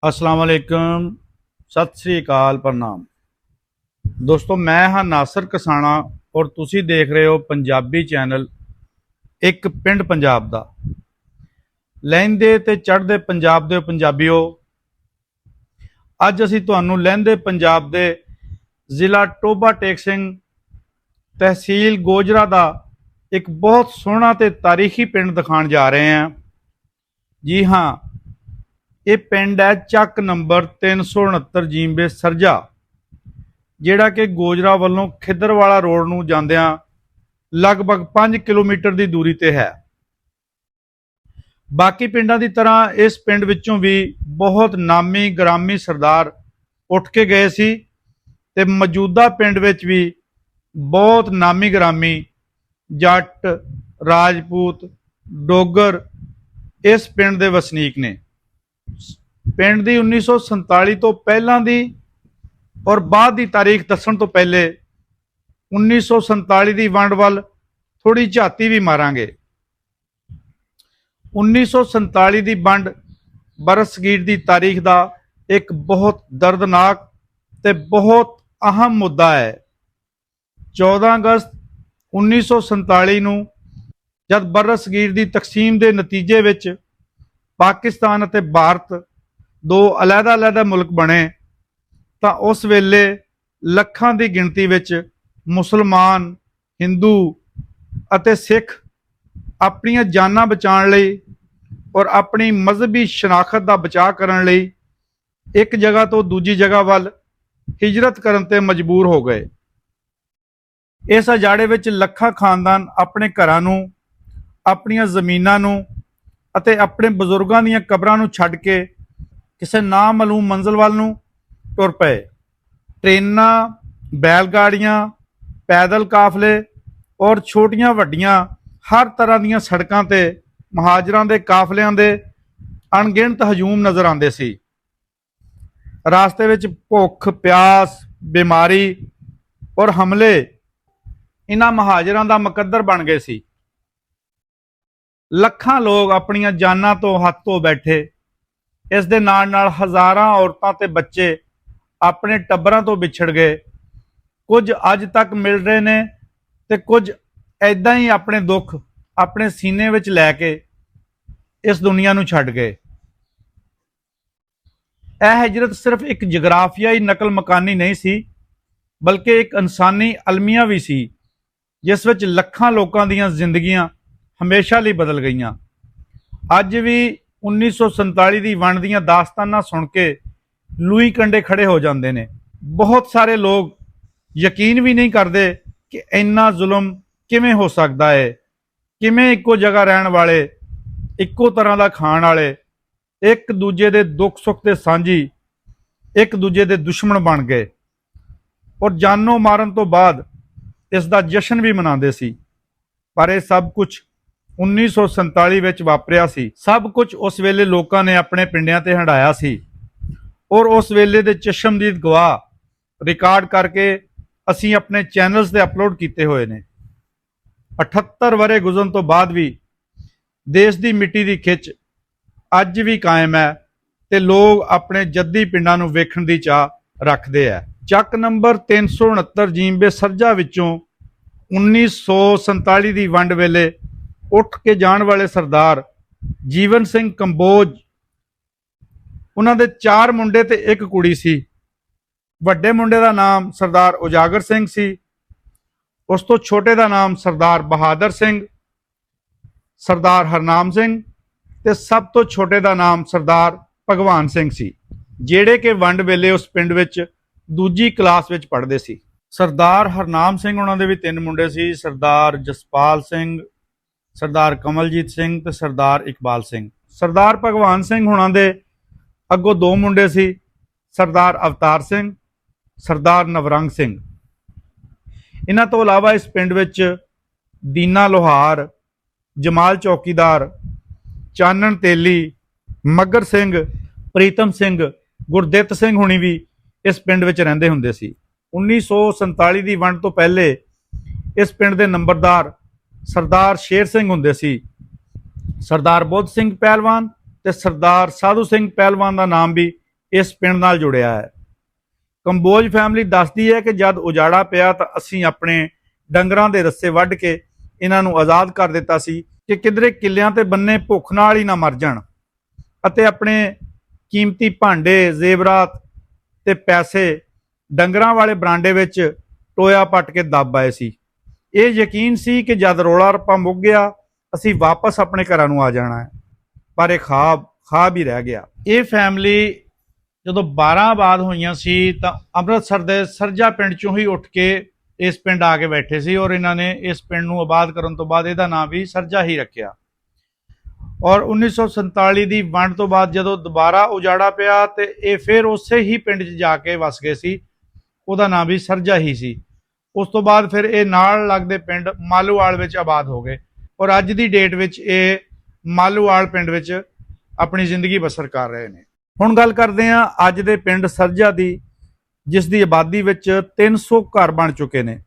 अस्सलाम वालेकुम, सत श्री अकाल, प्रणाम। दोस्तों, मैं हाँ नासर कसाना और तुसी देख रहे हो पंजाबी चैनल एक पिंड पंजाब दा। लਹਿੰਦੇ ते चढ़दे पंजाब दे पंजाबियों, अज असी तुहानू लਹਿੰਦੇ पंजाब दे जिला टोबा टेक सिंह तहसील गोजरा दा एक बहुत सोहना ते तारीखी पिंड दिखाण जा रहे हैं। जी हाँ, ये पिंड है ਚੱਕ नंबर 369 ਜੀਂਬੇ ਸਰਜਾ, ਜਿਹੜਾ कि गोजरा ਵੱਲੋਂ ਖਿੱਦਰਵਾਲਾ रोड ਨੂੰ ਜਾਂਦਿਆਂ लगभग 5 किलोमीटर ਦੀ ਦੂਰੀ ਤੇ ਹੈ। बाकी पिंडां ਦੀ ਤਰ੍ਹਾਂ ਇਸ ਪਿੰਡ ਵਿੱਚੋਂ ਵੀ ਬਹੁਤ ਨਾਮੀ ਗ੍ਰਾਮੀ ਸਰਦਾਰ ਉੱਠ ਕੇ ਗਏ ਸੀ ਤੇ ਮੌਜੂਦਾ ਪਿੰਡ ਵਿੱਚ ਵੀ ਬਹੁਤ ਨਾਮੀ ਗ੍ਰਾਮੀ ਜੱਟ, ਰਾਜਪੂਤ, ਡੋਗਰ ਇਸ ਪਿੰਡ ਦੇ ਵਸਨੀਕ ਨੇ। ਪਿੰਡ ਦੀ 1947 ਤੋਂ ਪਹਿਲਾਂ ਦੀ ਔਰ ਬਾਅਦ ਦੀ ਤਾਰੀਖ ਦੱਸਣ ਤੋਂ ਪਹਿਲੇ 1947 ਦੀ ਵੰਡ ਵੱਲ ਥੋੜੀ ਝਾਤੀ ਵੀ ਮਾਰਾਂਗੇ। 1947 ਦੀ ਵੰਡ ਬਰਸਗੀਰ ਦੀ ਤਾਰੀਖ ਦਾ ਇੱਕ ਬਹੁਤ ਦਰਦਨਾਕ ਤੇ ਬਹੁਤ ਅਹਿਮ ਮੁੱਦਾ ਹੈ। 14 ਅਗਸਤ 1947 ਨੂੰ ਜਦ ਬਰਸਗੀਰ ਦੀ ਤਕਸੀਮ ਦੇ ਨਤੀਜੇ ਵਿੱਚ ਪਾਕਿਸਤਾਨ ਅਤੇ ਭਾਰਤ ਦੋ ਅਲੱਗ-ਅਲੱਗ ਮੁਲਕ ਬਣੇ ਤਾਂ ਉਸ ਵੇਲੇ ਲੱਖਾਂ ਦੀ ਗਿਣਤੀ ਵਿੱਚ ਮੁਸਲਮਾਨ, ਹਿੰਦੂ ਅਤੇ ਸਿੱਖ ਆਪਣੀਆਂ ਜਾਨਾਂ ਬਚਾਉਣ ਲਈ ਔਰ ਆਪਣੀ ਮਜ਼ਹਬੀ ਸ਼ਨਾਖਤ ਦਾ ਬਚਾਅ ਕਰਨ ਲਈ ਇੱਕ ਜਗ੍ਹਾ ਤੋਂ ਦੂਜੀ ਜਗ੍ਹਾ ਵੱਲ ਹਿਜਰਤ ਕਰਨ ਤੇ ਮਜਬੂਰ ਹੋ ਗਏ। ਇਸ ਅਜਾੜੇ ਵਿੱਚ ਲੱਖਾਂ ਖਾਨਦਾਨ ਆਪਣੇ ਘਰਾਂ ਨੂੰ, ਆਪਣੀਆਂ ਜ਼ਮੀਨਾਂ ਨੂੰ ਅਤੇ ਆਪਣੇ ਬਜ਼ੁਰਗਾਂ ਦੀਆਂ ਕਬਰਾਂ ਨੂੰ ਛੱਡ ਕੇ ਕਿਸੇ ਨਾਮਾਲੂਮ ਮੰਜ਼ਿਲ ਵੱਲ ਨੂੰ ਟੁਰ ਪਏ। ਟ੍ਰੇਨਾਂ, ਬੈਲਗਾੜੀਆਂ, ਪੈਦਲ ਕਾਫਲੇ ਔਰ ਛੋਟੀਆਂ ਵੱਡੀਆਂ ਹਰ ਤਰ੍ਹਾਂ ਦੀਆਂ ਸੜਕਾਂ ਤੇ ਮਹਾਜਰਾਂ ਦੇ ਕਾਫਲਿਆਂ ਦੇ ਅਣਗਿਣਤ ਹਜੂਮ ਨਜ਼ਰ ਆਉਂਦੇ ਸੀ। ਰਾਸਤੇ ਵਿੱਚ ਭੁੱਖ, ਪਿਆਸ, ਬਿਮਾਰੀ ਔਰ ਹਮਲੇ ਇਹਨਾਂ ਮਹਾਜਰਾਂ ਦਾ ਮੁਕੱਦਰ ਬਣ ਗਏ ਸੀ। ਲੱਖਾਂ ਲੋਕ ਆਪਣੀਆਂ ਜਾਨਾਂ ਤੋਂ ਹੱਥ ਧੋ ਬੈਠੇ। ਇਸ ਦੇ ਨਾਲ ਨਾਲ ਹਜ਼ਾਰਾਂ ਔਰਤਾਂ ਤੇ ਬੱਚੇ ਆਪਣੇ ਟੱਬਰਾਂ ਤੋਂ ਵਿਛੜ ਗਏ। ਕੁਝ ਅੱਜ ਤੱਕ ਮਿਲ ਰਹੇ ਨੇ ਤੇ ਕੁਝ ਐਦਾਂ ਹੀ ਆਪਣੇ ਦੁੱਖ ਆਪਣੇ ਸੀਨੇ ਵਿੱਚ ਲੈ ਕੇ ਇਸ ਦੁਨੀਆ ਨੂੰ ਛੱਡ ਗਏ। ਇਹ ਹਿਜਰਤ ਸਿਰਫ ਇੱਕ ਜਗਰਾਫੀਆਈ ਨਕਲ ਮਕਾਨੀ ਨਹੀਂ ਸੀ, ਬਲਕਿ ਇੱਕ ਇਨਸਾਨੀ ਅਲਮੀਆ ਵੀ ਸੀ, ਜਿਸ ਵਿੱਚ ਲੱਖਾਂ ਲੋਕਾਂ ਦੀਆਂ ਜ਼ਿੰਦਗੀਆਂ ਹਮੇਸ਼ਾ ਲਈ ਬਦਲ ਗਈਆਂ। ਅੱਜ ਵੀ 1947 ਦੀ ਵੰਡ ਦੀਆਂ ਦਾਸਤਾਨਾਂ ਸੁਣ ਕੇ ਲੂਈ ਕੰਡੇ ਖੜੇ ਹੋ ਜਾਂਦੇ ਨੇ। ਬਹੁਤ ਸਾਰੇ ਲੋਕ ਯਕੀਨ ਵੀ ਨਹੀਂ ਕਰਦੇ ਕਿ ਇੰਨਾ ਜ਼ੁਲਮ ਕਿਵੇਂ ਹੋ ਸਕਦਾ ਹੈ। ਕਿਵੇਂ ਇੱਕੋ ਜਗ੍ਹਾ ਰਹਿਣ ਵਾਲੇ, ਇੱਕੋ ਤਰ੍ਹਾਂ ਦਾ ਖਾਣ ਵਾਲੇ, ਇੱਕ ਦੂਜੇ ਦੇ ਦੁੱਖ ਸੁੱਖ ਤੇ ਸਾਂਝੀ, ਇੱਕ ਦੂਜੇ ਦੇ ਦੁਸ਼ਮਣ ਬਣ ਗਏ ਔਰ ਜਾਨੋਂ ਮਾਰਨ ਤੋਂ ਬਾਅਦ ਇਸ ਦਾ ਜਸ਼ਨ ਵੀ ਮਨਾਉਂਦੇ ਸੀ। ਪਰ ਇਹ ਸਭ ਕੁਝ 1947 ਵਿੱਚ ਵਾਪਰਿਆ ਸੀ। ਸਭ ਕੁਝ ਉਸ ਵੇਲੇ ਲੋਕਾਂ ਨੇ ਆਪਣੇ ਪਿੰਡਾਂ ਤੇ ਹੰਢਾਇਆ ਸੀ ਔਰ ਉਸ ਵੇਲੇ ਦੇ ਚਸ਼ਮਦੀਦ ਗਵਾਹ ਰਿਕਾਰਡ ਕਰਕੇ ਅਸੀਂ ਆਪਣੇ ਚੈਨਲਸ ਤੇ ਅਪਲੋਡ ਕੀਤੇ ਹੋਏ ਨੇ। 78 ਵਰੇ ਗੁਜ਼ਰਨ ਤੋਂ ਬਾਅਦ ਵੀ ਦੇਸ਼ ਦੀ ਮਿੱਟੀ ਦੀ ਖਿੱਚ ਅੱਜ ਵੀ ਕਾਇਮ ਹੈ ਤੇ ਲੋਕ ਆਪਣੇ ਜੱਦੀ ਪਿੰਡਾਂ ਨੂੰ ਵੇਖਣ ਦੀ ਚਾਹ ਰੱਖਦੇ ਆ। ਚੱਕ ਨੰਬਰ 369 ਜੀਂਬੇ ਸਰਜਾ ਵਿੱਚੋਂ 1947 ਦੀ ਵੰਡ ਵੇਲੇ ਉੱਠ ਕੇ ਜਾਣ ਵਾਲੇ ਸਰਦਾਰ ਜੀਵਨ ਸਿੰਘ ਕੰਬੋਜ, ਉਹਨਾਂ ਦੇ 4 ਮੁੰਡੇ ਤੇ ਇੱਕ ਕੁੜੀ ਸੀ। ਵੱਡੇ ਮੁੰਡੇ ਦਾ ਨਾਮ ਸਰਦਾਰ ਉਜਾਗਰ ਸਿੰਘ ਸੀ, ਉਸ ਤੋਂ ਛੋਟੇ ਦਾ ਨਾਮ ਸਰਦਾਰ ਬਹਾਦਰ ਸਿੰਘ, ਸਰਦਾਰ ਹਰਨਾਮ ਸਿੰਘ ਤੇ ਸਭ ਤੋਂ ਛੋਟੇ ਦਾ ਨਾਮ ਸਰਦਾਰ ਭਗਵਾਨ ਸਿੰਘ ਸੀ, ਜਿਹੜੇ ਕਿ ਵੰਡ ਵੇਲੇ ਉਸ ਪਿੰਡ ਵਿੱਚ ਦੂਜੀ ਕਲਾਸ ਵਿੱਚ ਪੜ੍ਹਦੇ ਸੀ। ਸਰਦਾਰ ਹਰਨਾਮ ਸਿੰਘ ਉਹਨਾਂ ਦੇ ਵੀ 3 ਮੁੰਡੇ ਸੀ, ਸਰਦਾਰ ਜਸਪਾਲ ਸਿੰਘ, ਸਰਦਾਰ ਕਮਲਜੀਤ ਸਿੰਘ ਤੇ ਸਰਦਾਰ ਇਕਬਾਲ ਸਿੰਘ। ਸਰਦਾਰ ਭਗਵਾਨ ਸਿੰਘ ਹੁਣਾਂ ਦੇ ਅੱਗੋਂ 2 ਮੁੰਡੇ ਸੀ, ਸਰਦਾਰ ਅਵਤਾਰ ਸਿੰਘ, ਸਰਦਾਰ ਨਵਰੰਗ ਸਿੰਘ। ਇਹਨਾਂ ਤੋਂ ਇਲਾਵਾ ਇਸ ਪਿੰਡ ਵਿੱਚ ਦੀਨਾ ਲੋਹਾਰ, ਜਮਾਲ ਚੌਕੀਦਾਰ, ਚਾਨਣ ਤੇਲੀ, ਮੱਗਰ ਸਿੰਘ, ਪ੍ਰੀਤਮ ਸਿੰਘ, ਗੁਰਦਿੱਤ ਸਿੰਘ ਹੁਣੀ ਵੀ ਇਸ ਪਿੰਡ ਵਿੱਚ ਰਹਿੰਦੇ ਹੁੰਦੇ ਸੀ। 1947 ਦੀ ਵੰਡ ਤੋਂ ਪਹਿਲੇ ਇਸ ਪਿੰਡ ਦੇ ਨੰਬਰਦਾਰ ਸਰਦਾਰ ਸ਼ੇਰ ਸਿੰਘ ਹੁੰਦੇ ਸੀ। ਸਰਦਾਰ ਬੁੱਧ ਸਿੰਘ ਪਹਿਲਵਾਨ ਤੇ ਸਰਦਾਰ ਸਾਧੂ ਸਿੰਘ ਪਹਿਲਵਾਨ ਦਾ ਨਾਮ ਵੀ ਇਸ ਪਿੰਡ ਨਾਲ ਜੁੜਿਆ ਹੈ। ਕੰਬੋਜ ਫੈਮਿਲੀ ਦੱਸਦੀ ਹੈ ਕਿ ਜਦ ਉਜਾੜਾ ਪਿਆ ਤਾਂ ਅਸੀਂ ਆਪਣੇ ਡੰਗਰਾਂ ਦੇ ਰੱਸੇ ਵੱਢ ਕੇ ਇਹਨਾਂ ਨੂੰ ਆਜ਼ਾਦ ਕਰ ਦਿੱਤਾ ਸੀ ਕਿ ਕਿਧਰੇ ਕਿੱਲਿਆਂ ਤੇ ਬੰਨੇ ਭੁੱਖ ਨਾਲ ਹੀ ਨਾ ਮਰ ਜਾਣ, ਅਤੇ ਆਪਣੇ ਕੀਮਤੀ ਭਾਂਡੇ, ਜ਼ੇਵਰਾਤ ਤੇ ਪੈਸੇ ਡੰਗਰਾਂ ਵਾਲੇ ਬਰਾਂਡੇ ਵਿੱਚ ਟੋਇਆ ਪੱਟ ਕੇ ਦੱਬ ਆਏ ਸੀ। ਇਹ ਯਕੀਨ ਸੀ ਕਿ ਜਦ ਰੌਲਾ ਰੱਪਾ ਮੁੱਕ ਗਿਆ ਅਸੀਂ ਵਾਪਸ ਆਪਣੇ ਘਰਾਂ ਨੂੰ ਆ ਜਾਣਾ ਹੈ, ਪਰ ਇਹ ਖਾਬ ਹੀ ਰਹਿ ਗਿਆ। ਇਹ ਫੈਮਿਲੀ ਜਦੋਂ 12 ਆਬਾਦ ਹੋਈਆਂ ਸੀ ਤਾਂ ਅੰਮ੍ਰਿਤਸਰ ਦੇ ਸਰਜਾ ਪਿੰਡ ਚੋਂ ਹੀ ਉੱਠ ਕੇ ਇਸ ਪਿੰਡ ਆ ਕੇ ਬੈਠੇ ਸੀ, ਔਰ ਇਹਨਾਂ ਨੇ ਇਸ ਪਿੰਡ ਨੂੰ ਆਬਾਦ ਕਰਨ ਤੋਂ ਬਾਅਦ ਇਹਦਾ ਨਾਮ ਵੀ ਸਰਜਾ ਹੀ ਰੱਖਿਆ। ਔਰ 1947 ਦੀ ਵੰਡ ਤੋਂ ਬਾਅਦ ਜਦੋਂ ਦੁਬਾਰਾ ਉਜਾੜਾ ਪਿਆ ਤੇ ਇਹ ਫਿਰ ਉਸੇ ਹੀ ਪਿੰਡ 'ਚ ਜਾ ਕੇ ਵਸ ਗਏ ਸੀ, ਉਹਦਾ ਨਾਮ ਵੀ ਸਰਜਾ ਹੀ ਸੀ। ਉਸ ਤੋਂ ਬਾਅਦ ਫਿਰ ਇਹ ਨਾਲ ਲੱਗਦੇ ਪਿੰਡ ਮਾਲੂਵਾਲ ਵਿੱਚ ਆਬਾਦ ਹੋ ਗਏ, ਔਰ ਅੱਜ ਦੀ ਡੇਟ ਵਿੱਚ ਇਹ ਮਾਲੂਵਾਲ ਪਿੰਡ ਵਿੱਚ ਆਪਣੀ ਜ਼ਿੰਦਗੀ ਬਸਰ ਕਰ ਰਹੇ ਨੇ। ਹੁਣ ਗੱਲ ਕਰਦੇ ਹਾਂ ਅੱਜ ਦੇ ਪਿੰਡ ਸਰਜਾ ਦੀ, ਜਿਸ ਦੀ ਆਬਾਦੀ ਵਿੱਚ 300 ਘਰ ਬਣ ਚੁੱਕੇ ਨੇ।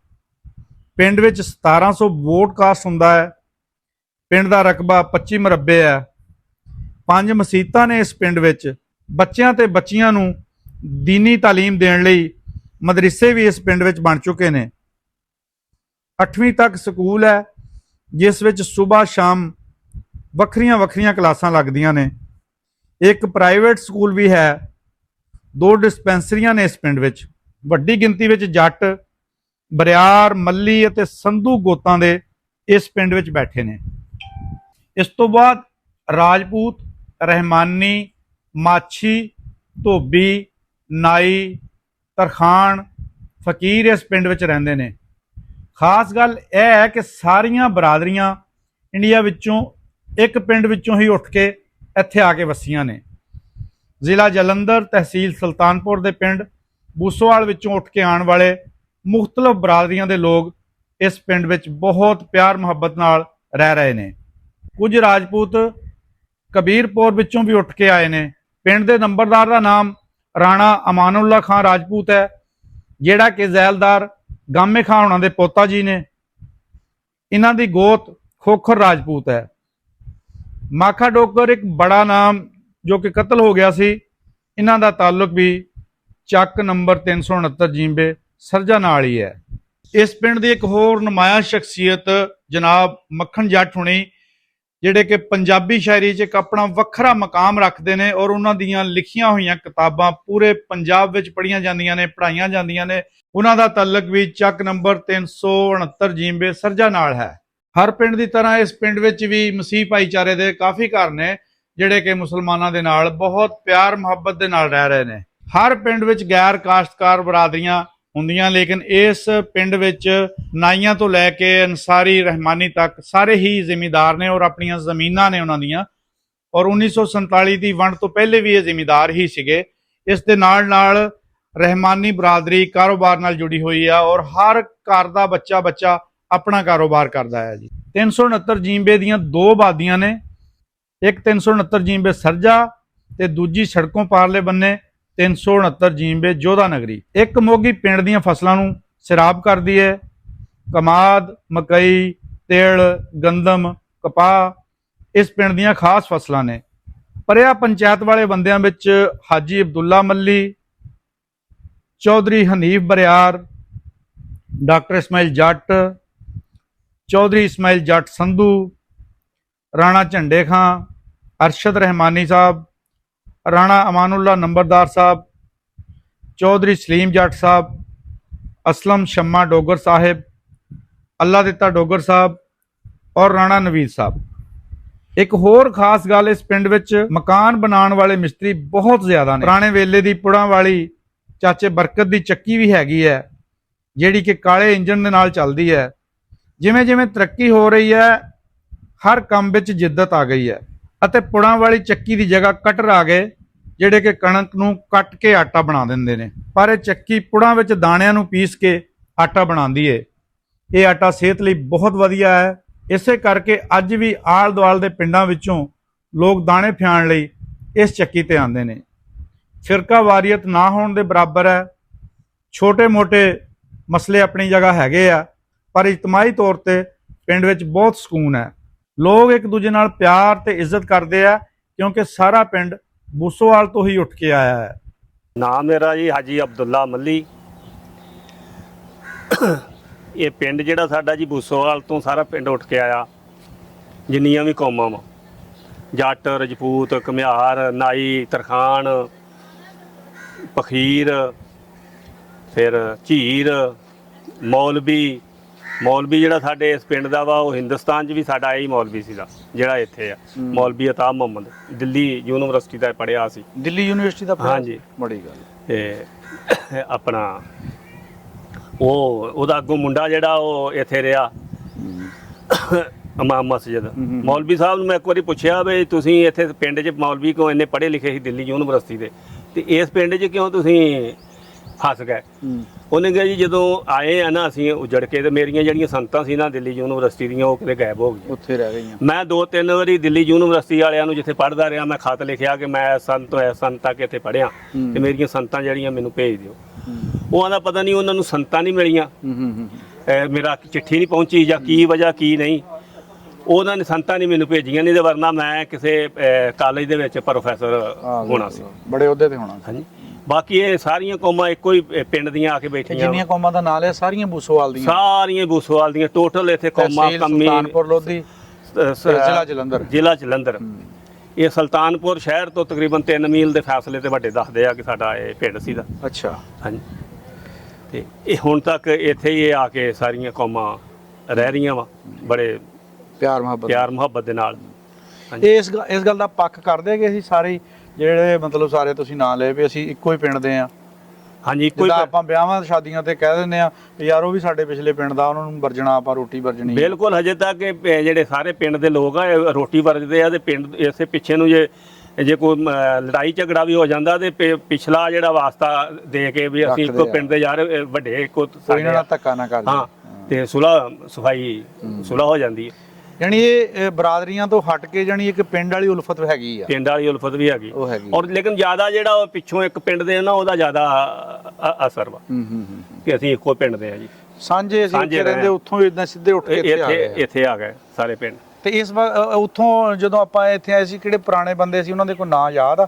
ਪਿੰਡ ਵਿੱਚ 1700 ਵੋਟ ਕਾਸਟ ਹੁੰਦਾ ਹੈ। ਪਿੰਡ ਦਾ ਰਕਬਾ 25 ਮਰਬੇ ਹੈ। 5 ਮਸੀਤਾਂ ਨੇ ਇਸ ਪਿੰਡ ਵਿੱਚ। ਬੱਚਿਆਂ ਤੇ ਬੱਚੀਆਂ ਨੂੰ ਦੀਨੀ ਤਾਲੀਮ ਦੇਣ ਲਈ ਮਦਰਸੇ ਵੀ ਇਸ ਪਿੰਡ ਵਿੱਚ ਬਣ ਚੁੱਕੇ ਨੇ। 8ਵੀਂ ਤੱਕ ਸਕੂਲ ਹੈ, ਜਿਸ ਵਿੱਚ ਸਵੇਰ ਸ਼ਾਮ ਵੱਖਰੀਆਂ ਕਲਾਸਾਂ ਲੱਗਦੀਆਂ ਨੇ। ਇੱਕ ਪ੍ਰਾਈਵੇਟ ਸਕੂਲ ਵੀ ਹੈ। 2 ਡਿਸਪੈਂਸਰੀਆਂ ਨੇ ਇਸ ਪਿੰਡ ਵਿੱਚ। ਵੱਡੀ ਗਿਣਤੀ ਵਿੱਚ ਜੱਟ, ਬਰਿਆਰ, ਮੱਲੀ ਅਤੇ ਸੰਧੂ ਗੋਤਾਂ ਦੇ ਇਸ ਪਿੰਡ ਵਿੱਚ ਬੈਠੇ ਨੇ। ਇਸ ਤੋਂ ਬਾਅਦ ਰਾਜਪੂਤ, ਰਹਿਮਾਨੀ, ਮਾਛੀ, ਧੋਬੀ, ਨਾਈ, ਤਰਖਾਣ, ਫਕੀਰ ਇਸ ਪਿੰਡ ਵਿੱਚ ਰਹਿੰਦੇ ਨੇ। ਖਾਸ ਗੱਲ ਇਹ ਹੈ ਕਿ ਸਾਰੀਆਂ ਬਰਾਦਰੀਆਂ ਇੰਡੀਆ ਵਿੱਚੋਂ ਇੱਕ ਪਿੰਡ ਵਿੱਚੋਂ ਹੀ ਉੱਠ ਕੇ ਇੱਥੇ ਆ ਕੇ ਵਸੀਆਂ ਨੇ। ਜ਼ਿਲ੍ਹਾ ਜਲੰਧਰ, ਤਹਿਸੀਲ ਸੁਲਤਾਨਪੁਰ ਦੇ ਪਿੰਡ ਬੂਸੋਵਾਲ ਵਿੱਚੋਂ ਉੱਠ ਕੇ ਆਉਣ ਵਾਲੇ ਮੁਖਤਲਿਫ ਬਰਾਦਰੀਆਂ ਦੇ ਲੋਕ ਇਸ ਪਿੰਡ ਵਿੱਚ ਬਹੁਤ ਪਿਆਰ ਮੁਹੱਬਤ ਨਾਲ ਰਹਿ ਰਹੇ ਨੇ। ਕੁਝ ਰਾਜਪੂਤ ਕਬੀਰਪੁਰ ਵਿੱਚੋਂ ਵੀ ਉੱਠ ਕੇ ਆਏ ਨੇ। ਪਿੰਡ ਦੇ ਨੰਬਰਦਾਰ ਦਾ ਨਾਮ ਰਾਣਾ ਅਮਾਨੁੱਲਾ ਖਾਨ ਰਾਜਪੂਤ ਹੈ, ਜਿਹੜਾ ਕਿ ਜ਼ੈਲਦਾਰ ਗਾਮੇ ਖਾਨ ਉਹਨਾਂ ਦੇ ਪੋਤਾ ਜੀ ਨੇ। ਇਹਨਾਂ ਦੀ ਗੋਤ ਖੋਖਰ ਰਾਜਪੂਤ ਹੈ। ਮਾਖਾ ਡੋਗਰ ਇੱਕ ਬੜਾ ਨਾਮ ਜੋ ਕਿ ਕਤਲ ਹੋ ਗਿਆ ਸੀ, ਇਹਨਾਂ ਦਾ ਤਾਲੁਕ ਵੀ ਚੱਕ ਨੰਬਰ 369 ਜੀਂਬੇ ਸਰਜਾ ਨਾਲ ਹੀ ਹੈ। ਇਸ ਪਿੰਡ ਦੀ ਇੱਕ ਹੋਰ ਨੁਮਾਇਆਂ ਸ਼ਖਸੀਅਤ ਜਨਾਬ ਮੱਖਣ ਜੱਟ ਹੁਣੀ, ਜਿਹੜੇ ਕਿ ਪੰਜਾਬੀ ਸ਼ਾਇਰੀ 'ਚ ਇੱਕ ਆਪਣਾ ਵੱਖਰਾ ਮਕਾਮ ਰੱਖਦੇ ਨੇ, ਔਰ ਉਹਨਾਂ ਦੀਆਂ ਲਿਖੀਆਂ ਹੋਈਆਂ ਕਿਤਾਬਾਂ ਪੂਰੇ ਪੰਜਾਬ ਵਿੱਚ ਪੜ੍ਹੀਆਂ ਜਾਂਦੀਆਂ ਨੇ, ਪੜ੍ਹਾਈਆਂ ਜਾਂਦੀਆਂ ਨੇ। ਉਹਨਾਂ ਦਾ ਤਾਲੁਕ ਵੀ ਚੱਕ ਨੰਬਰ 369 ਜੀਂਬੇ ਸਰਜਾ ਨਾਲ ਹੈ। ਹਰ ਪਿੰਡ ਦੀ ਤਰ੍ਹਾਂ ਇਸ ਪਿੰਡ ਵਿੱਚ ਵੀ ਮਸੀਹ ਭਾਈਚਾਰੇ ਦੇ ਕਾਫੀ ਘਰ ਨੇ, ਜਿਹੜੇ ਕਿ ਮੁਸਲਮਾਨਾਂ ਦੇ ਨਾਲ ਬਹੁਤ ਪਿਆਰ ਮੁਹੱਬਤ ਦੇ ਨਾਲ ਰਹਿ ਰਹੇ ਨੇ। ਹਰ ਪਿੰਡ ਵਿੱਚ ਗੈਰ ਕਾਸ਼ਤਕਾਰ ਬਰਾਦਰੀਆਂ ਹੁੰਦੀਆਂ, ਲੇਕਿਨ ਇਸ ਪਿੰਡ ਵਿੱਚ ਨਾਈਆਂ ਤੋਂ ਲੈ ਕੇ ਅਨਸਾਰੀ, ਰਹਿਮਾਨੀ ਤੱਕ ਸਾਰੇ ਹੀ ਜ਼ਿਮੀਂਦਾਰ ਨੇ, ਔਰ ਆਪਣੀਆਂ ਜ਼ਮੀਨਾਂ ਨੇ ਉਹਨਾਂ ਦੀਆਂ। ਔਰ 1947 ਦੀ ਵੰਡ ਤੋਂ ਪਹਿਲੇ ਵੀ ਇਹ ਜ਼ਿਮੀਂਦਾਰ ਹੀ ਸੀਗੇ। ਇਸ ਦੇ ਨਾਲ ਰਹਿਮਾਨੀ ਬਰਾਦਰੀ ਕਾਰੋਬਾਰ ਨਾਲ ਜੁੜੀ ਹੋਈ ਆ, ਔਰ ਹਰ ਘਰ ਦਾ ਬੱਚਾ ਆਪਣਾ ਕਾਰੋਬਾਰ ਕਰਦਾ ਹੈ ਜੀ। 369 ਜੀਂਬੇ ਦੀਆਂ 2 ਆਬਾਦੀਆਂ ਨੇ, ਇੱਕ 369 ਜੀਂਬੇ ਸਰਜਾ ਤੇ ਦੂਜੀ ਸੜਕੋਂ ਪਾਰਲੇ ਬੰਨੇ 369 ਜੀਂਬੇ ਜੋਧਾ ਨਗਰੀ। ਇੱਕ ਮੋਗੀ ਪਿੰਡ ਦੀਆਂ ਫਸਲਾਂ ਨੂੰ ਸਿਰਾਬ ਕਰਦੀ ਹੈ। ਕਮਾਦ, ਮਕਈ, ਤਿਲ, ਗੰਦਮ, ਕਪਾਹ ਇਸ ਪਿੰਡ ਦੀਆਂ ਖਾਸ ਫਸਲਾਂ ਨੇ। ਪਰਿਆ ਪੰਚਾਇਤ ਵਾਲੇ ਬੰਦਿਆਂ ਵਿੱਚ ਹਾਜੀ ਅਬਦੁੱਲਾ ਮੱਲੀ, ਚੌਧਰੀ ਹਨੀਫ ਬਰਿਆਰ, ਡਾਕਟਰ ਇਸਮਾਈਲ ਜੱਟ, ਚੌਧਰੀ ਇਸਮਾਈਲ ਜੱਟ ਸੰਧੂ, ਰਾਣਾ ਝੰਡੇ ਖਾਂ, ਅਰਸ਼ਦ ਰਹਿਮਾਨੀ ਸਾਹਿਬ, ਰਾਣਾ ਅਮਾਨੁੱਲਾ ਨੰਬਰਦਾਰ ਸਾਹਿਬ, ਚੌਧਰੀ ਸਲੀਮ ਜੱਟ ਸਾਹਿਬ, ਅਸਲਮ ਸ਼ਮਾ ਡੋਗਰ ਸਾਹਿਬ, ਅੱਲਾ ਦਿੱਤਾ ਡੋਗਰ ਸਾਹਿਬ, ਔਰ ਰਾਣਾ ਨਵੀਦ ਸਾਹਿਬ। ਇੱਕ ਹੋਰ ਖਾਸ ਗੱਲ, ਇਸ ਪਿੰਡ ਵਿੱਚ ਮਕਾਨ ਬਣਾਉਣ ਵਾਲੇ ਮਿਸਤਰੀ ਬਹੁਤ ਜ਼ਿਆਦਾ ਨੇ। ਪੁਰਾਣੇ ਵੇਲੇ ਦੀ ਪੁੜਾਂ ਵਾਲੀ ਚਾਚੇ ਬਰਕਤ ਦੀ ਚੱਕੀ ਵੀ ਹੈਗੀ ਹੈ, ਜਿਹੜੀ ਕਿ ਕਾਲੇ ਇੰਜਣ ਦੇ ਨਾਲ ਚੱਲਦੀ ਹੈ। ਜਿਵੇਂ ਤਰੱਕੀ ਹੋ ਰਹੀ ਹੈ, ਹਰ ਕੰਮ ਵਿੱਚ ਜਿੱਦਤ ਆ ਗਈ ਹੈ, ਅਤੇ ਪੁੜਾਂ ਵਾਲੀ ਚੱਕੀ ਦੀ ਜਗ੍ਹਾ ਕਟਰ ਆ ਗਏ, ਜਿਹੜੇ ਕਿ ਕਣਕ ਨੂੰ ਕੱਟ ਕੇ ਆਟਾ ਬਣਾ ਦਿੰਦੇ ਨੇ। ਪਰ ਇਹ ਚੱਕੀ ਪੁੜਾਂ ਵਿੱਚ ਦਾਣਿਆਂ ਨੂੰ ਪੀਸ ਕੇ ਆਟਾ ਬਣਾਉਂਦੀ ਏ। ਇਹ ਆਟਾ ਸਿਹਤ ਲਈ ਬਹੁਤ ਵਧੀਆ ਹੈ। ਇਸੇ ਕਰਕੇ ਅੱਜ ਵੀ ਆਲ ਦੁਆਲ ਦੇ ਪਿੰਡਾਂ ਵਿੱਚੋਂ ਲੋਕ ਦਾਣੇ ਫਿਆਉਣ ਲਈ ਇਸ ਚੱਕੀ ਤੇ ਆਉਂਦੇ ਨੇ। ਫਿਰਕਾ ਵਾਰੀਅਤ ਨਾ ਹੋਣ ਦੇ ਬਰਾਬਰ ਹੈ। ਛੋਟੇ ਮੋਟੇ ਮਸਲੇ ਆਪਣੀ ਜਗ੍ਹਾ ਹੈਗੇ ਆ, ਪਰ ਇਜਤਮਾਹੀ ਤੌਰ ਤੇ ਪਿੰਡ ਵਿੱਚ ਬਹੁਤ ਸਕੂਨ ਹੈ। ਲੋਕ ਇੱਕ ਦੂਜੇ ਨਾਲ ਪਿਆਰ ਤੇ ਇੱਜ਼ਤ ਕਰਦੇ ਆ, ਕਿਉਂਕਿ ਸਾਰਾ ਪਿੰਡ ਬੂਸੋਵਾਲ ਤੋਂ ਹੀ ਉੱਠ ਕੇ ਆਇਆ ਹੈ। ਨਾਮ ਮੇਰਾ ਜੀ ਹਾਜੀ ਅਬਦੁੱਲਾ ਮੱਲੀ। ਇਹ ਪਿੰਡ ਜਿਹੜਾ ਸਾਡਾ ਜੀ ਬੂਸੋਵਾਲ ਤੋਂ ਸਾਰਾ ਪਿੰਡ ਉੱਠ ਕੇ ਆਇਆ, ਜਿੰਨੀਆਂ ਵੀ ਕੌਮਾਂ ਵਾ, ਜੱਟ, ਰਜਪੂਤ, ਘੁਮਿਆਰ, ਨਾਈ, ਤਰਖਾਣ, ਪਖੀਰ, ਫਿਰ ਝੀਰ, ਮੌਲਵੀ ਜਿਹੜਾ ਸਾਡੇ ਇਸ ਪਿੰਡ ਦਾ ਵਾ, ਉਹ ਹਿੰਦੁਸਤਾਨ 'ਚ ਵੀ ਸਾਡਾ ਇਹੀ ਮੌਲਵੀ ਸੀਗਾ ਜਿਹੜਾ ਇੱਥੇ ਆ। ਮੌਲਵੀ ਅਤਾ ਮੁਹੰਮਦ ਦਿੱਲੀ ਯੂਨੀਵਰਸਿਟੀ ਦਾ ਪੜ੍ਹਿਆ ਸੀ। ਦਿੱਲੀ ਯੂਨੀਵਰਸਿਟੀ ਦਾ ਪੜ੍ਹਿਆ? ਹਾਂਜੀ, ਬੜੀ ਗੱਲ। ਤੇ ਆਪਣਾ ਉਹਦਾ ਅੱਗੋਂ ਮੁੰਡਾ ਜਿਹੜਾ ਉਹ ਇੱਥੇ ਰਿਹਾ ਇਮਾਮ ਮਸਜਿਦ। ਮੌਲਵੀ ਸਾਹਿਬ ਨੂੰ ਮੈਂ ਇੱਕ ਵਾਰੀ ਪੁੱਛਿਆ ਵੀ ਤੁਸੀਂ ਇੱਥੇ ਪਿੰਡ 'ਚ ਮੌਲਵੀ ਕਿਉਂ ਇੰਨੇ ਪੜ੍ਹੇ ਲਿਖੇ ਸੀ ਦਿੱਲੀ ਯੂਨੀਵਰਸਿਟੀ ਦੇ, ਤੇ ਇਸ ਪਿੰਡ 'ਚ ਕਿਉਂ ਤੁਸੀਂ ਫਸ ਗਏ? ਉਹਨੇ ਕਿਹਾ ਜੀ ਜਦੋਂ ਆਏ ਆ ਨਾ ਅਸੀਂ ਉਜੜ ਕੇ, ਤੇ ਮੇਰੀਆਂ ਜਿਹੜੀਆਂ ਸੰਤਾਂ ਸੀ ਨਾ ਦਿੱਲੀ ਯੂਨੀਵਰਸਿਟੀ ਦੀਆਂ, ਉਹ ਕਿਤੇ ਗਾਇਬ ਹੋ ਗਈਆਂ, ਉੱਥੇ ਰਹਿ ਗਈਆਂ। ਮੈਂ 2-3 ਵਾਰੀ ਦਿੱਲੀ ਯੂਨੀਵਰਸਿਟੀ ਵਾਲਿਆਂ ਨੂੰ ਜਿੱਥੇ ਪੜ੍ਹਦਾ ਰਿਹਾ, ਮੈਂ ਖਤ ਲਿਖਿਆ ਕਿ ਮੈਂ ਸੰਤ ਤੱਕ ਇੱਥੇ ਪੜ੍ਹਿਆ ਤੇ ਮੇਰੀਆਂ ਸੰਤਾਂ ਜਿਹੜੀਆਂ ਮੈਨੂੰ ਭੇਜ ਦਿਓ। ਉਹ ਆਂਦਾ ਪਤਾ ਨਹੀਂ ਉਹਨਾਂ ਨੂੰ ਸੰਤਾਂ ਨਹੀਂ ਮਿਲੀਆਂ, ਮੇਰਾ ਚਿੱਠੀ ਨਹੀਂ ਪਹੁੰਚੀ ਜਾਂ ਕੀ ਵਜ੍ਹਾ ਕੀ ਨਹੀਂ, ਉਹਨਾਂ ਨੇ ਸੰਤਾਂ ਨਹੀਂ ਮੈਨੂੰ ਭੇਜੀਆਂ, ਨਹੀਂ ਤੇ ਵਰਨਾ ਮੈਂ ਕਿਸੇ ਕਾਲਜ ਦੇ ਵਿੱਚ ਪ੍ਰੋਫੈਸਰ ਹੋਣਾ ਸੀ, ਬੜੇ ਅਹੁਦੇ ਤੇ ਹੋਣਾ। ਹਾਂਜੀ, ਬਾਕੀ ਇਹ ਸਾਰੀਆਂ ਕੌਮਾਂ ਇੱਕੋ ਹੀ ਪਿੰਡ ਦੀਆਂ ਆ ਕੇ ਬੈਠੀਆਂ। ਜਿੰਨੀਆਂ ਕੌਮਾਂ ਦਾ ਨਾਂ ਲਿਆ ਸਾਰੀਆਂ ਬੂਸੋਵਾਲ ਦੀਆਂ? ਸਾਰੀਆਂ ਬੂਸੋਵਾਲ ਦੀਆਂ ਟੋਟਲ ਇੱਥੇ ਕੌਮਾਂ। ਸੁਲਤਾਨਪੁਰ ਲੋਧੀ, ਜ਼ਿਲ੍ਹਾ ਜਲੰਧਰ। ਇਹ ਸੁਲਤਾਨਪੁਰ ਸ਼ਹਿਰ ਤੋਂ ਤਕਰੀਬਨ 3 ਮੀਲ ਦੇ ਫਾਸਲੇ ਤੇ ਵੱਡੇ ਦੱਸਦੇ ਆ ਕਿ ਸਾਡਾ ਇਹ ਪਿੰਡ ਸੀ ਦਾ। ਅੱਛਾ, ਹਾਂਜੀ। ਤੇ ਇਹ ਹੁਣ ਤੱਕ ਇੱਥੇ ਹੀ ਆ ਕੇ ਸਾਰੀਆਂ ਕੌਮਾਂ ਰਹਿ ਰਹੀਆਂ ਵਾ, ਬੜੇ ਪਿਆਰ ਮੁਹੱਬਤ ਦੇ ਨਾਲ। ਇਸ ਗੱਲ ਦਾ ਪੱਕ ਕਰਦੇ ਕਿ ਅਸੀਂ ਸਾਰੇ ਜਿਹੜੇ ਮਤਲਬ ਸਾਰੇ ਤੁਸੀਂ ਨਾਂ ਲਏ ਵੀ ਅਸੀਂ ਇੱਕੋ ਹੀ ਪਿੰਡ ਦੇ ਆ? ਹਾਂਜੀ, ਇੱਕੋ ਹੀ। ਆਪਾਂ ਵਿਆਹਾਂ ਸ਼ਾਦੀਆਂ ਤੇ ਕਹਿ ਦਿੰਦੇ ਆ ਯਾਰ ਉਹ ਵੀ ਸਾਡੇ ਪਿਛਲੇ ਪਿੰਡ ਦਾ, ਉਹਨਾਂ ਨੂੰ ਵਰਜਣਾ, ਆਪਾਂ ਰੋਟੀ ਵਰਜਣੀ। ਬਿਲਕੁਲ, ਹਜੇ ਤੱਕ ਜਿਹੜੇ ਸਾਰੇ ਪਿੰਡ ਦੇ ਲੋਕ ਆ ਇਹ ਰੋਟੀ ਵਰਜਦੇ ਆ। ਤੇ ਪਿੰਡ ਇਸੇ ਪਿੱਛੇ ਨੂੰ ਜੇ ਕੋਈ ਲੜਾਈ ਝਗੜਾ ਵੀ ਹੋ ਜਾਂਦਾ ਤੇ ਪਿਛਲਾ ਜਿਹੜਾ ਵਾਸਤਾ ਦੇ ਕੇ ਵੀ ਅਸੀਂ ਇੱਕੋ ਪਿੰਡ ਦੇ ਯਾਰ ਵੱਡੇ ਇੱਕੋ ਨਾਲ ਧੱਕਾ ਨਾ ਕਰਦੇ। ਹਾਂ, ਤੇ ਸੁਲ੍ਹਾ ਹੋ ਜਾਂਦੀ ਹੈ। ਯਾਨੀ ਇਹ ਬਰਾਦਰੀਆਂ ਤੋਂ ਹਟ ਕੇ ਜਾਨੀ ਇੱਕ ਪਿੰਡ ਵਾਲੀ ਉਲਫਤ ਹੈਗੀ ਆ। ਪਿੰਡ ਵਾਲੀ ਉਲਫਤ ਵੀ ਹੈਗੀ ਔਰ ਲੇਕਿਨ ਜ਼ਿਆਦਾ ਜਿਹੜਾ ਪਿੱਛੋਂ ਇੱਕ ਪਿੰਡ ਦੇ ਨਾ ਉਹਦਾ ਜ਼ਿਆਦਾ ਅਸਰ ਵਾ ਕਿ ਅਸੀਂ ਇੱਕੋ ਪਿੰਡ ਦੇ ਆ ਜੀ, ਸਾਂਝੇ ਅਸੀਂ ਰਹਿੰਦੇ, ਉੱਥੋਂ ਇਦਾਂ ਸਿੱਧੇ ਉੱਠ ਕੇ ਇੱਥੇ ਆ ਗਏ ਸਾਰੇ ਪਿੰਡ। ਤੇ ਇਸ ਵਾਰ ਉੱਥੋਂ ਜਦੋਂ ਆਪਾਂ ਇੱਥੇ ਆਏ ਸੀ, ਕਿਹੜੇ ਪੁਰਾਣੇ ਬੰਦੇ ਸੀ ਉਹਨਾਂ ਦੇ ਕੋਈ ਨਾਂ ਯਾਦ ਆ?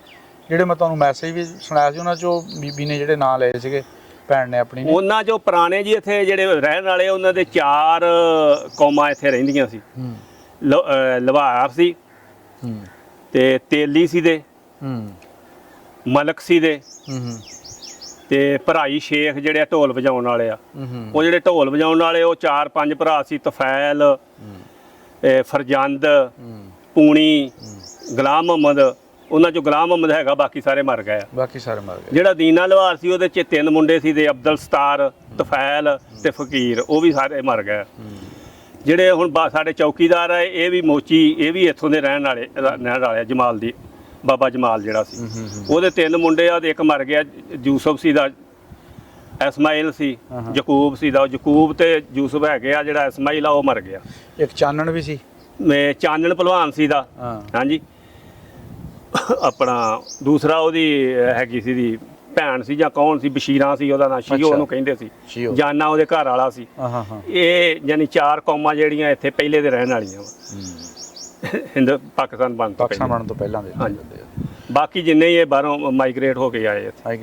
ਜਿਹੜੇ ਮੈਂ ਤੁਹਾਨੂੰ ਮੈਸੇਜ ਵੀ ਸੁਣਾਇਆ ਸੀ ਉਹਨਾਂ ਚੋਂ ਬੀਬੀ ਨੇ ਜਿਹੜੇ ਨਾਂ ਲਏ ਸੀਗੇ ਭੈਣ ਨੇ ਆਪਣੀ, ਉਹਨਾਂ ਚੋਂ ਪੁਰਾਣੇ ਜੀ ਇੱਥੇ ਜਿਹੜੇ ਰਹਿਣ ਵਾਲੇ, ਉਹਨਾਂ ਦੇ 4 ਕੌਮਾਂ ਇੱਥੇ ਰਹਿੰਦੀਆਂ ਸੀ। ਲਵਾਰ ਸੀ, ਤੇ ਤੇਲੀ ਸੀ ਦੇ, ਮਲਕ ਸੀ ਦੇ, ਤੇ ਭਰਾਈ ਸ਼ੇਖ ਜਿਹੜੇ ਢੋਲ ਵਜਾਉਣ ਵਾਲੇ ਆ, ਉਹ ਜਿਹੜੇ ਢੋਲ ਵਜਾਉਣ ਵਾਲੇ ਉਹ 4-5 ਭਰਾ ਸੀ। ਤਫੈਲ, ਫਰਜੰਦ, ਪੂਣੀ, ਗੁਲਾਮ ਮੁਹੰਮਦ। ਉਹਨਾਂ ਚੋਂ ਗੁਲਾਮ ਮੁਹੰਮਦ ਹੈਗਾ, ਬਾਕੀ ਸਾਰੇ ਮਰ ਗਏ ਆ। ਜਿਹੜਾ ਦੀਨਾ ਲਵਾਰ ਸੀ ਉਹਦੇ 'ਚ 3 ਮੁੰਡੇ ਸੀ ਦੇ, ਅਬਦੁਲ ਸਤਾਰ, ਤਫੈਲ ਤੇ ਫਕੀਰ, ਉਹ ਵੀ ਸਾਰੇ ਮਰ ਗਏ। ਜਿਹੜੇ ਹੁਣ ਸਾਡੇ ਚੌਕੀਦਾਰ ਆ ਇਹ ਵੀ ਮੋਚੀ, ਇਹ ਵੀ ਇੱਥੋਂ ਦੇ ਰਹਿਣ ਵਾਲੇ ਜਮਾਲ ਦੀ, ਬਾਬਾ ਜਮਾਲ ਜਿਹੜਾ ਸੀ, ਉਹਦੇ 3 ਮੁੰਡੇ ਆ ਤੇ ਇੱਕ ਮਰ ਗਿਆ। ਯੂਸਫ ਸੀ ਦਾ, ਇਸਮਾਈਲ ਸੀ, ਯਕੂਬ ਸੀ ਦਾ। ਯਕੂਬ ਤੇ ਯੂਸਫ ਹੈਗੇ ਆ, ਜਿਹੜਾ ਇਸਮਾਈਲ ਆ ਉਹ ਮਰ ਗਿਆ। ਇੱਕ ਚਾਨਣ ਵੀ ਸੀ, ਚਾਨਣ ਭਲਵਾਨ ਸੀ ਦਾ। ਹਾਂਜੀ, ਆਪਣਾ ਦੂਸਰਾ ਉਹਦੀ ਹੈਗੀ ਸੀ ਦੀ ਭੈਣ ਸੀ ਜਾਂ ਕੌਣ ਸੀ, ਬਸ਼ੀਰਾਂ ਸੀ ਉਹਦਾ ਨਾਂ, ਸ਼ੀਓ ਉਹਨੂੰ ਕਹਿੰਦੇ ਸੀ, ਜਾਨਾ ਉਹਦੇ ਘਰ ਵਾਲਾ ਸੀ। ਇਹ ਯਾਨੀ 4 ਕੌਮਾਂ ਜਿਹੜੀਆਂ ਇੱਥੇ ਪਹਿਲੇ ਦੇ ਰਹਿਣ ਵਾਲੀਆਂ ਵਾ, ਪਾਕਿਸਤਾਨ ਬਣਨ ਤੋਂ ਪਹਿਲਾਂ ਦੇ। ਹਾਂਜੀ, ਬਾਕੀ ਜਿੰਨੇ ਹੀ ਇਹ ਬਾਹਰੋਂ ਮਾਈਗ੍ਰੇਟ ਹੋ ਕੇ ਆਏ ਇੱਥੇ। ਹਾਂਜੀ,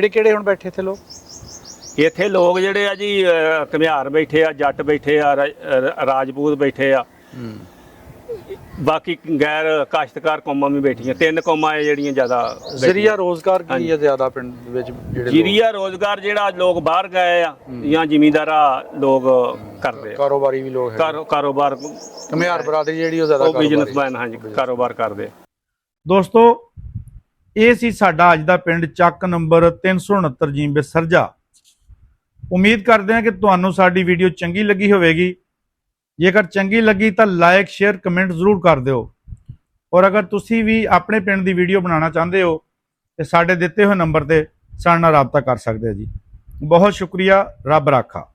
ਕਿਹੜੇ ਹੁਣ ਬੈਠੇ ਇੱਥੇ ਲੋਕ? ਇੱਥੇ ਲੋਕ ਜਿਹੜੇ ਆ ਜੀ ਘੁਮਿਆਰ ਬੈਠੇ ਆ, ਜੱਟ ਬੈਠੇ ਆ, ਰਾਜਪੂਤ ਬੈਠੇ ਆ, ਬਾਕੀ ਗੈਰ ਕਾਸ਼ਤਕਾਰ ਕੌਮਾਂ ਵੀ ਬੈਠੀਆਂ। 3 ਕੌਮਾਂ ਜਿਹੜੀਆਂ ਜ਼ਿਆਦਾ। ਜ਼ਰੀਆ ਰੋਜ਼ਗਾਰ ਕੀ ਹੈ ਜ਼ਿਆਦਾ ਪਿੰਡ ਵਿੱਚ? ਜ਼ਰੀਆ ਰੋਜ਼ਗਾਰ ਜਿਹੜਾ ਲੋਕ ਬਾਹਰ ਗਏ ਆ ਜਾਂ ਜ਼ਿਮੀਂਦਾਰਾ ਲੋਕ ਕਰਦੇ ਆ, ਕਾਰੋਬਾਰੀ ਵੀ ਲੋਕ ਹੈ, ਕਾਰੋਬਾਰ ਘੁਮਿਆਰ ਬਰਾਦਰੀ ਜਿਹੜੀ ਉਹ ਜ਼ਿਆਦਾ ਬਿਜ਼ਨਸਮੈਨ। ਹਾਂਜੀ, ਕਾਰੋਬਾਰ ਕਰਦੇ। ਦੋਸਤੋ, ਇਹ ਸੀ ਸਾਡਾ ਅੱਜ ਦਾ ਪਿੰਡ ਚੱਕ ਨੰਬਰ 369 ਜੀਂਬੇ ਸਰਜਾ। ਉਮੀਦ ਕਰਦੇ ਹਾਂ ਕਿ ਤੁਹਾਨੂੰ ਸਾਡੀ ਵੀਡੀਓ ਚੰਗੀ ਲੱਗੀ ਹੋਵੇਗੀ। ਜੇਕਰ ਚੰਗੀ ਲੱਗੀ ਤਾਂ ਲਾਈਕ, ਸ਼ੇਅਰ, ਕਮੈਂਟ ਜ਼ਰੂਰ ਕਰ ਦਿਓ। ਔਰ ਅਗਰ ਤੁਸੀਂ ਵੀ ਆਪਣੇ ਪਿੰਡ ਦੀ ਵੀਡੀਓ ਬਣਾਉਣਾ ਚਾਹੁੰਦੇ ਹੋ ਤੇ ਸਾਡੇ ਦਿੱਤੇ ਹੋਏ ਨੰਬਰ ਤੇ ਸਾਡੇ ਨਾਲ ਰਾਬਤਾ ਕਰ ਸਕਦੇ ਹੋ ਜੀ। ਬਹੁਤ ਸ਼ੁਕਰੀਆ, ਰੱਬ ਰਾਖਾ।